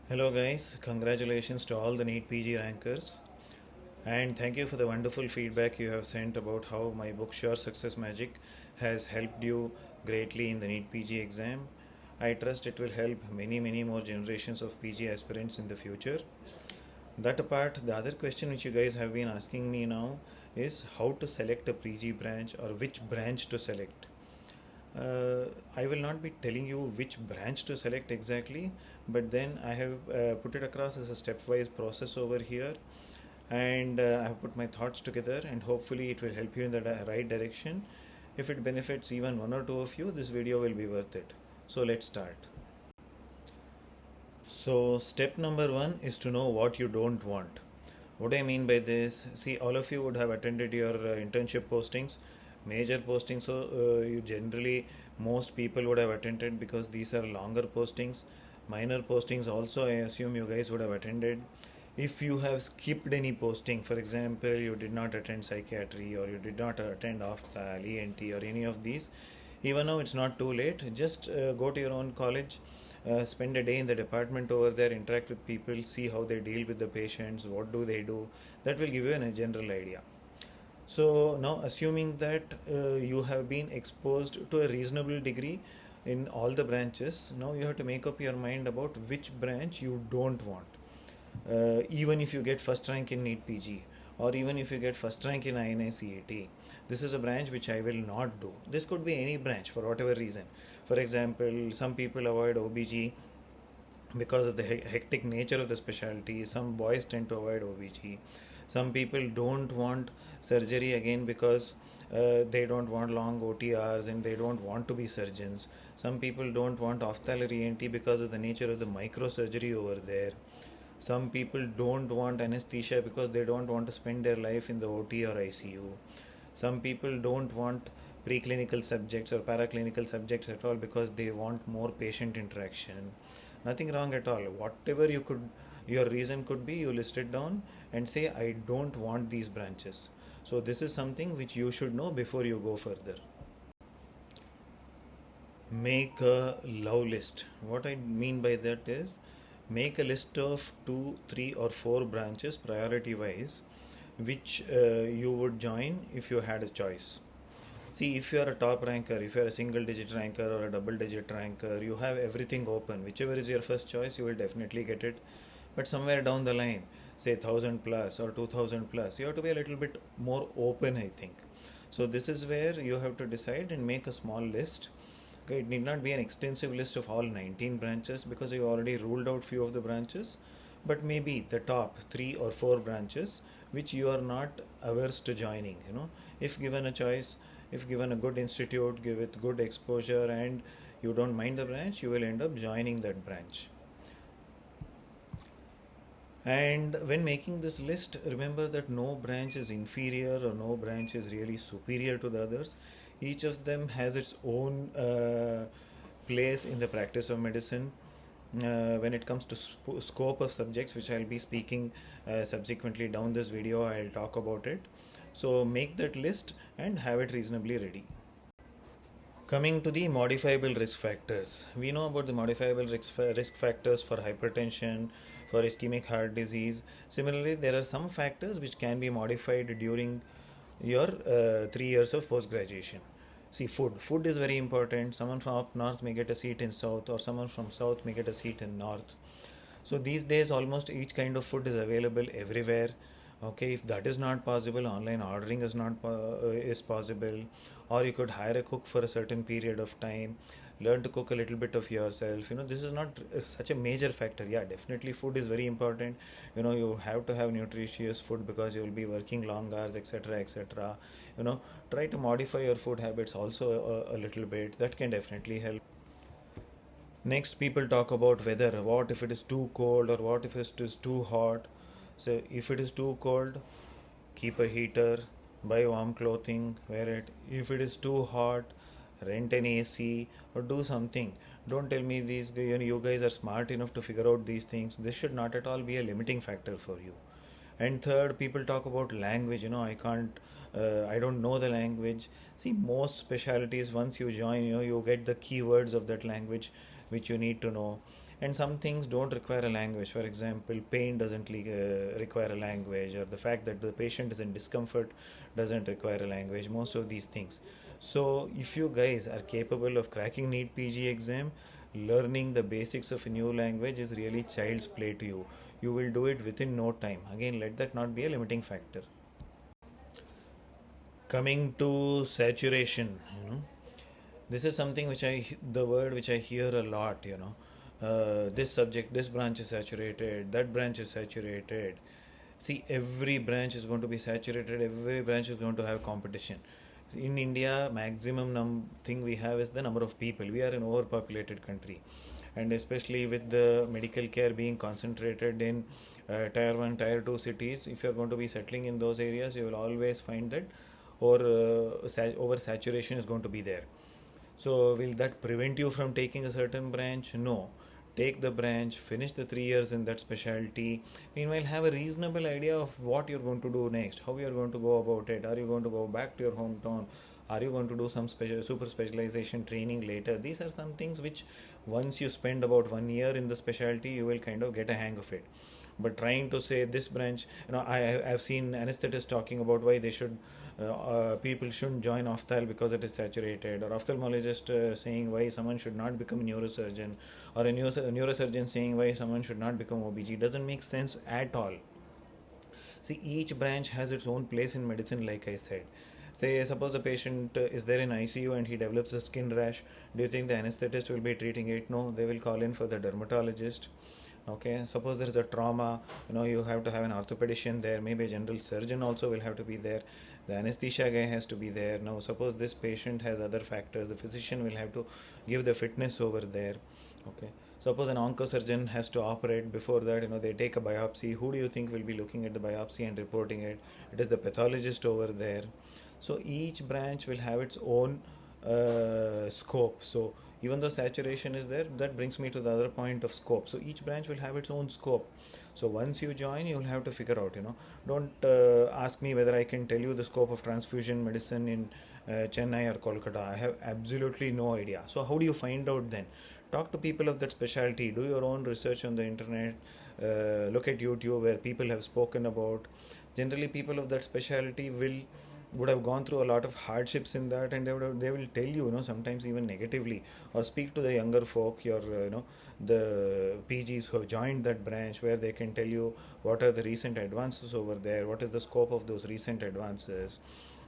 Hello guys, congratulations to all the NEET PG rankers and thank you for the wonderful feedback you have sent about how my book Sure Success Magic has helped you greatly in the NEET PG exam. I trust it will help many more generations of PG aspirants in the future. That apart, the other question which you guys have been asking me now is how to select a PG branch or which branch to select. I will not be telling you which branch to select exactly, but then I have put it across as a stepwise process over here, and I have put my thoughts together, and hopefully it will help you in the right direction. If it benefits even one or two of you, this video will be worth it. So let's start. So step number one is to know what you don't want. What do I mean by this? See, all of you would have attended your internship postings, major postings. So you generally, most people would have attended because these are longer postings. Minor postings also, I assume you guys would have attended. If you have skipped any posting, for example, you did not attend psychiatry or you did not attend ophthal, ENT or any of these, even though it's not too late, just go to your own college, spend a day in the department over there, interact with people, see how they deal with the patients, what do they do. That will give you a general idea. So now assuming that you have been exposed to a reasonable degree in all the branches, now you have to make up your mind about which branch you don't want. Even if you get first rank in NEET PG or even if you get first rank in INI-CET, this is a branch which I will not do. This could be any branch for whatever reason. For example, some people avoid OBG because of the hectic nature of the specialty. Some boys tend to avoid OBG. Some people don't want surgery again because they don't want long OTRs and they don't want to be surgeons. Some people don't want ophthalmology ENT because of the nature of the microsurgery over there. Some people don't want anesthesia because they don't want to spend their life in the OT or ICU. Some people don't want preclinical subjects or paraclinical subjects at all because they want more patient interaction. Nothing wrong at all. Whatever your reason could be, you list it down and say, I don't want these branches. So this is something which you should know before you go further. Make a love list. What I mean by that is, make a list of 2, 3 or 4 branches priority wise which you would join if you had a choice. See, if you are a top ranker, if you are a single digit ranker or a double digit ranker, you have everything open. Whichever is your first choice, you will definitely get it. But somewhere down the line, say 1000 plus or 2000 plus, you have to be a little bit more open, I think. So this is where you have to decide and make a small list. Okay, it need not be an extensive list of all 19 branches because you already ruled out few of the branches, but maybe the top 3 or 4 branches which you are not averse to joining. If given a choice, if given a good institute, give it good exposure and you don't mind the branch, you will end up joining that branch. And when making this list, remember that no branch is inferior or no branch is really superior to the others. Each of them has its own place in the practice of medicine. When it comes to scope of subjects, which I'll be speaking subsequently down this video, I'll talk about it. So make that list and have it reasonably ready. Coming to the modifiable risk factors, we know about the modifiable risk factors for hypertension, for ischemic heart disease. Similarly, there are some factors which can be modified during your 3 years of post graduation. See, food is very important. Someone from up north may get a seat in south, or someone from south may get a seat in north. So these days almost each kind of food is available everywhere. Okay, if that is not possible, online ordering is possible, or you could hire a cook for a certain period of time, learn to cook a little bit of yourself. This is not such a major factor. Yeah, definitely food is very important. You have to have nutritious food because you will be working long hours, etc., etc. Try to modify your food habits also a little bit. That can definitely help. Next, people talk about weather. What if it is too cold or what if it is too hot? So if it is too cold, keep a heater, buy warm clothing, wear it. If it is too hot, rent an AC or do something. Don't tell me these, you guys are smart enough to figure out these things. This should not at all be a limiting factor for you. And third, people talk about language. I don't know the language. See, most specialties, once you join, you get the keywords of that language which you need to know. And some things don't require a language. For example, pain doesn't require a language, or the fact that the patient is in discomfort doesn't require a language, most of these things. So if you guys are capable of cracking NEET PG exam, learning the basics of a new language is really child's play to you. You will do it within no time. Again, let that not be a limiting factor. Coming to saturation, this is something which the word which I hear a lot, this subject, this branch is saturated, that branch is saturated. See, every branch is going to be saturated, every branch is going to have competition. In India, maximum thing we have is the number of people. We are an overpopulated country, and especially with the medical care being concentrated in tier 1, tier 2 cities, if you are going to be settling in those areas, you will always find that oversaturation is going to be there. So, will that prevent you from taking a certain branch? No. Take the branch, finish the 3 years in that specialty. Meanwhile, have a reasonable idea of what you're going to do next, how you're going to go about it. Are you going to go back to your hometown? Are you going to do some super specialization training later? These are some things which, once you spend about 1 year in the specialty, you will kind of get a hang of it. But trying to say this branch, I've seen anesthetists talking about why they should people shouldn't join ophthal because it is saturated, or ophthalmologist saying why someone should not become a neurosurgeon, or a neurosurgeon saying why someone should not become OBG. Doesn't make sense at all. See, each branch has its own place in medicine, like I said. Say, suppose a patient is there in ICU and he develops a skin rash. Do you think the anesthetist will be treating it? No, they will call in for the dermatologist. Okay, suppose there is a trauma, you have to have an orthopedician there, maybe a general surgeon also will have to be there, the anesthesia guy has to be there. Now suppose this patient has other factors, the physician will have to give the fitness over there. Okay, suppose an oncosurgeon has to operate. Before that, they take a biopsy. Who do you think will be looking at the biopsy and reporting it? It is the pathologist over there. So each branch will have its own scope. So even though saturation is there, that brings me to the other point of scope. So each branch will have its own scope. So once you join, you will have to figure out, don't ask me whether I can tell you the scope of transfusion medicine in Chennai or Kolkata. I have absolutely no idea. So how do you find out then? Talk to people of that specialty, do your own research on the internet, look at YouTube where people have spoken about. Generally, people of that specialty would have gone through a lot of hardships in that, and they will tell you, sometimes even negatively, or speak to the younger folk, the PGs who have joined that branch, where they can tell you what are the recent advances over there, what is the scope of those recent advances.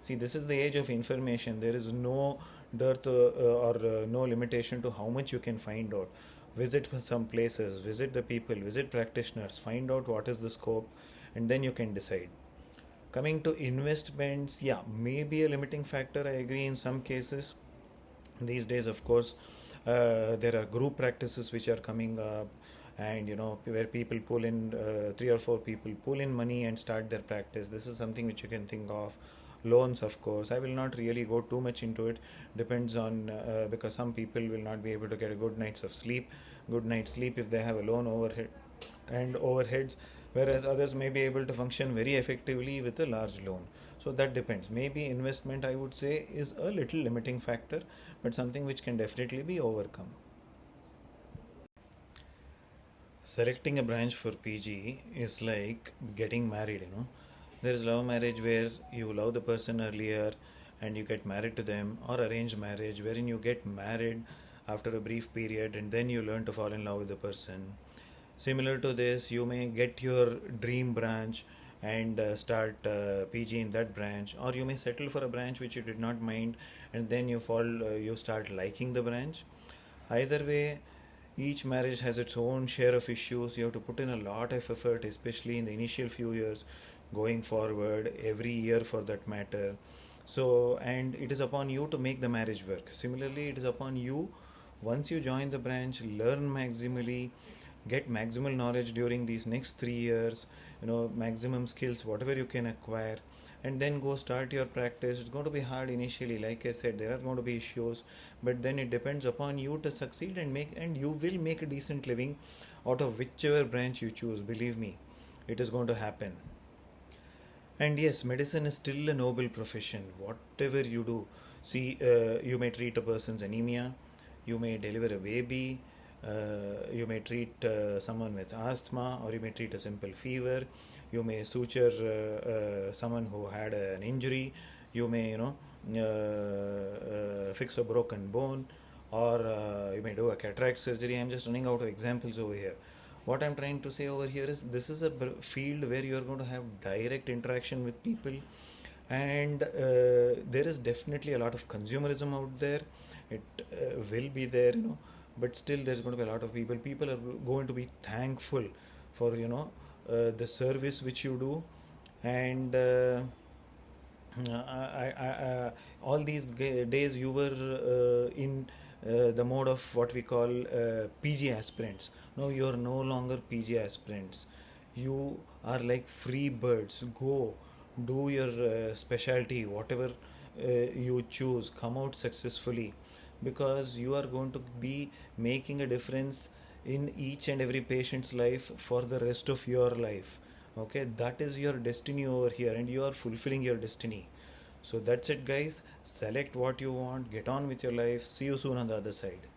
See, this is the age of information. There is no dearth or no limitation to how much you can find out. Visit some places, visit the people, visit practitioners, find out what is the scope, and then you can decide. Coming to investments, yeah, maybe a limiting factor. I agree in some cases. These days, of course, there are group practices which are coming up, and where people pull in 3 or 4 people pull in money and start their practice. This is something which you can think of. Loans, of course. I will not really go too much into it. Depends on because some people will not be able to get a good night's sleep if they have a loan overhead and overheads, whereas others may be able to function very effectively with a large loan. So that depends. Maybe investment, I would say, is a little limiting factor, but something which can definitely be overcome. Selecting a branch for PG is like getting married. There is love marriage where you love the person earlier and you get married to them, or arranged marriage wherein you get married after a brief period and then you learn to fall in love with the person. Similar to this, you may get your dream branch and start PG in that branch, or you may settle for a branch which you did not mind, and then you start liking the branch. Either way, each marriage has its own share of issues. You have to put in a lot of effort, especially in the initial few years, going forward, every year for that matter. So, and it is upon you to make the marriage work. Similarly, it is upon you, once you join the branch, learn maximally, get maximal knowledge during these next 3 years, maximum skills, whatever you can acquire, and then go start your practice. It's going to be hard initially, like I said, there are going to be issues, but then it depends upon you to succeed and you will make a decent living out of whichever branch you choose. Believe me, it is going to happen. And yes, medicine is still a noble profession. Whatever you do, see, you may treat a person's anemia, you may deliver a baby, You may treat someone with asthma, or you may treat a simple fever. You may suture someone who had an injury. You may, fix a broken bone, or you may do a cataract surgery. I'm just running out of examples over here. What I'm trying to say over here is this is a field where you're going to have direct interaction with people, and there is definitely a lot of consumerism out there. It will be there, but still there's going to be a lot of people are going to be thankful for the service which you do. And all these days you were in the mode of what we call PG aspirants. No, you're no longer PG aspirants. You are like free birds. Go do your specialty, whatever you choose, come out successfully, because you are going to be making a difference in each and every patient's life for the rest of your life. Okay, that is your destiny over here, and you are fulfilling your destiny. So that's it, guys. Select what you want, get on with your life. See you soon on the other side.